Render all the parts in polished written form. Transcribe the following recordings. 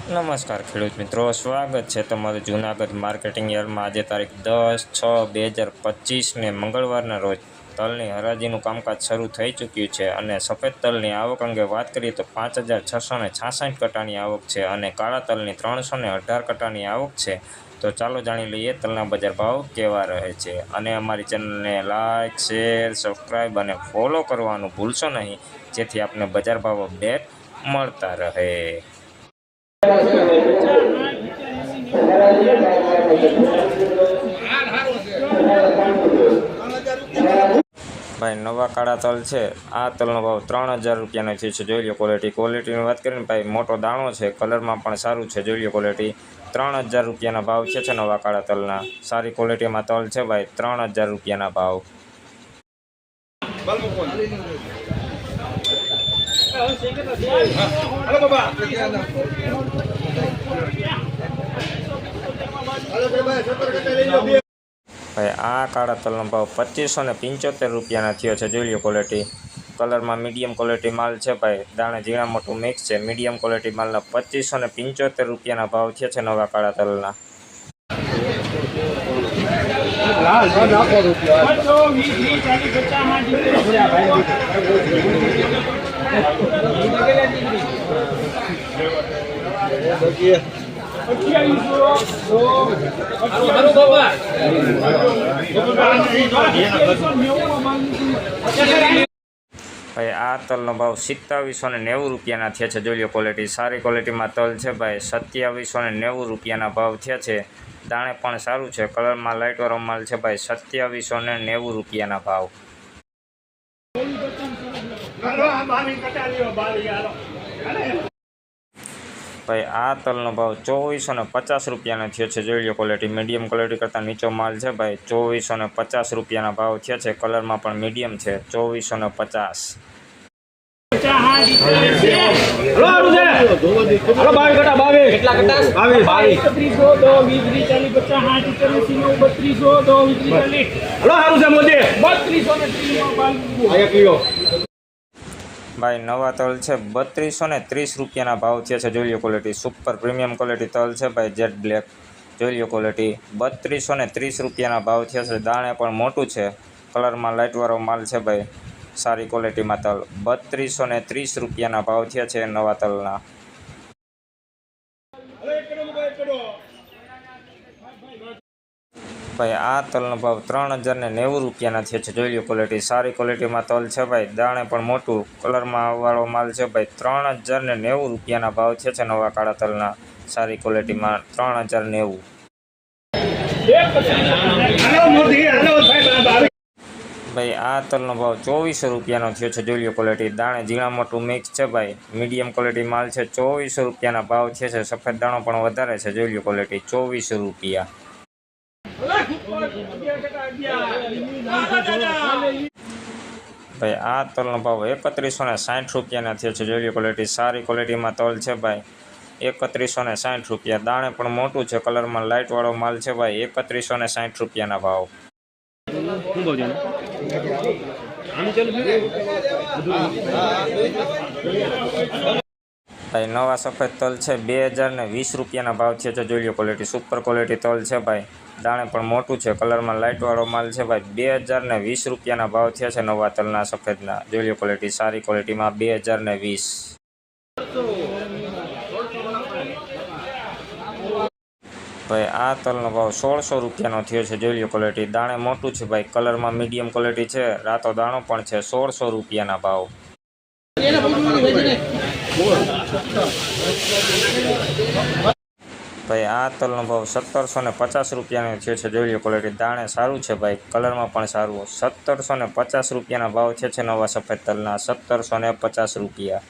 નમસ્કાર ખેડૂત મિત્રો, સ્વાગત છે તમારું જૂનાગઢ માર્કેટિંગ યાર્ડમાં। આજે તારીખ 10/6/2025 ને મંગળવારના રોજ તલની હરાજીનું કામકાજ શરૂ થઈ ચૂક્યું છે અને સફેદ તલની આવક અંગે વાત કરીએ તો 5,666 કટાની આવક છે અને કાળા તલની 318 કટાની આવક છે। તો ચાલો જાણી લઈએ તલના બજાર ભાવ કેવા રહે છે અને અમારી ચેનલને લાઇક, શેર, સબસ્ક્રાઈબ અને ફોલો કરવાનું ભૂલશો નહીં, જેથી આપને બજાર ભાવ અપડેટ મળતા રહે। ભાઈ નવા કાળા તલ છે, આ તલનો ભાવ 3,000 રૂપિયાનો છે। જોઈ લો ક્વોલિટીની વાત કરીએ ને ભાઈ, મોટો દાણો છે, કલરમાં પણ સારું છે। જોઈ લો ક્વોલિટી, 3,000 રૂપિયાના ભાવ છે નવા કાળા તલના। સારી ક્વોલિટીમાં તલ છે ભાઈ, 3,000 રૂપિયાના ભાવ। ભાઈ આ કાળા તલનો ભાવ 2,575 રૂપિયાના થયો છે। જોઈ લો ક્વોલિટી, કલરમાં મીડિયમ ક્વોલિટી માલ છે ભાઈ, દાણે ઝીણા મોટું મિક્સ છે। મીડિયમ ક્વોલિટી માલના 2,575 રૂપિયાના ભાવ થયા છે નવા કાળા તલના। ભાઈ આ તલનો ભાવ 2790 રૂપિયાના થયા છે। જોઈ લો ક્વોલિટી, સારી ક્વોલિટીમાં તલ છે ભાઈ, 2790 રૂપિયાના ભાવ થયા છે। દાણે પણ સારું છે, કલરમાં લાઇટવાળો માલ છે ભાઈ, 2790 રૂપિયાના ભાવ। ભાઈ આ તલનો ભાવ 2,450 રૂપિયાનો થયો છે। જોઈ લો ક્વોલિટી, મીડિયમ ક્વોલિટી કરતાં નીચો માલ છે ભાઈ, 2,450 રૂપિયાના ભાવ થયા છે। કલરમાં પણ મીડિયમ છે, 2,450। ભાઈ નવા તલ છે, 3,230 રૂપિયાના ભાવ થયા છે। જોઈ low quality, super premium quality તલ છે ભાઈ, જેટ બ્લેક। જોઈ લો ક્વોલિટી, 3,230 રૂપિયાના ભાવ થયા છે। દાણે પણ મોટું છે, કલરમાં લાઇટવાળો માલ છે ભાઈ, સારી ક્વોલિટીમાં તલ, 3,230 રૂપિયાના ભાવ થયા છે નવા તલના। ભાઈ આ તલનો ભાવ 3,090 રૂપિયાના થયા છે। જોઈ લો ક્વોલિટી, સારી ક્વોલિટીમાં તલ છે ભાઈ, દાણે પણ મોટું, કલરમાં વાળો માલ છે ભાઈ, 3,090 રૂપિયાના ભાવ થયા છે નવા કાળા તલના। સારી ક્વોલિટીમાં 3,090। ભાઈ આ તલનો ભાવ 2,400 રૂપિયાનો થયો છે। જોઈ લો ક્વોલિટી, દાણે ઝીણા મોટું મિક્સ છે ભાઈ, મીડિયમ ક્વોલિટી માલ છે, 2,400 રૂપિયાના ભાવ છે। સફેદ દાણો પણ વધારે છે। જોઈ લો ક્વોલિટી, 2,400 રૂપિયા। ભાઈ આ તલનો ભાવ 3,160 રૂપિયાના થયો છે। જોઈ લો ક્વોલિટી, સારી ક્વોલિટીમાં તલ છે ભાઈ, 3,160 રૂપિયા। દાણે પણ મોટું છે, કલરમાં લાઇટવાળો માલ છે ભાઈ, 3,160 રૂપિયાના ભાવ। ભાઈ નવા સફેદ તલ છે, 2,020 રૂપિયાના ભાવ છે। જોઈ લો ક્વોલિટી, સુપર ક્વોલિટી તલ છે ભાઈ, દાણે પણ મોટું છે, કલરમાં લાઇટવાળો માલ છે ભાઈ, 2,020 રૂપિયાના ભાવ થયા છે નવા તલના સફેદના। જોઈ લો ક્વોલિટી, સારી ક્વોલિટીમાં 2,020। ભાઈ આ તલનો ભાવ 1,600 રૂપિયાનો થયો છે। જોઈ લો ક્વોલિટી, દાણે મોટું છે ભાઈ, કલરમાં મીડિયમ ક્વોલિટી છે, રાતો દાણો પણ છે, 1,600 રૂપિયાના ભાવ। ભાઈ આ તલનો ભાવ 1,750 રૂપિયાનો થયો છે। જોઈ લો ક્વોલિટી, દાણે સારું છે ભાઈ, કલરમાં પણ સારું, 1,750 રૂપિયાના ભાવ છે નવા સફેદ તલના, 1,750 રૂપિયા।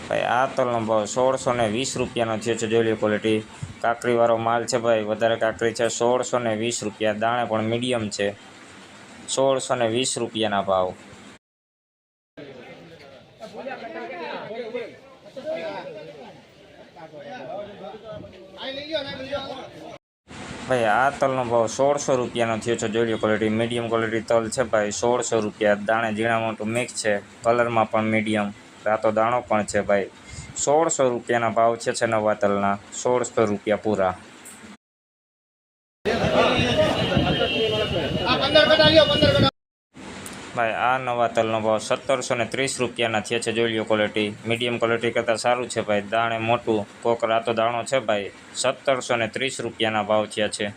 ભાઈ આ તલનો ભાવ 1,620 રૂપિયાનો થયો છે। જોઈ લો ક્વોલિટી, કાકરીવાળો માલ છે ભાઈ, વધારે કાકરી છે, 1,620 રૂપિયા। દાણે પણ મીડિયમ છે, 1,620 રૂપિયાના ભાવ। ભાઈ આ તલનો ભાવ 1600 રૂપિયાનો થયો છે. જોઈ લો ક્વોલિટી, મીડિયમ ક્વોલિટી તલ છે ભાઈ, 1600 રૂપિયા. દાણે ઝીણા મોટું મિક્સ છે, કલરમાં પણ મીડિયમ, રાતો દાણો પણ છે ભાઈ. 1600 રૂપિયાના ભાવ છે નવા તલના, 1600 રૂપિયા પૂરા. ભાઈ આ નવા તલનો ભાવ 1730 રૂપિયાના થયા છે. જોઈ લો ક્વોલિટી, મીડિયમ ક્વોલિટી કરતાં સારું છે ભાઈ, દાણે મોટું, કોક રાતો દાણો છે ભાઈ. 1730 રૂપિયાના ભાવ થયા છે.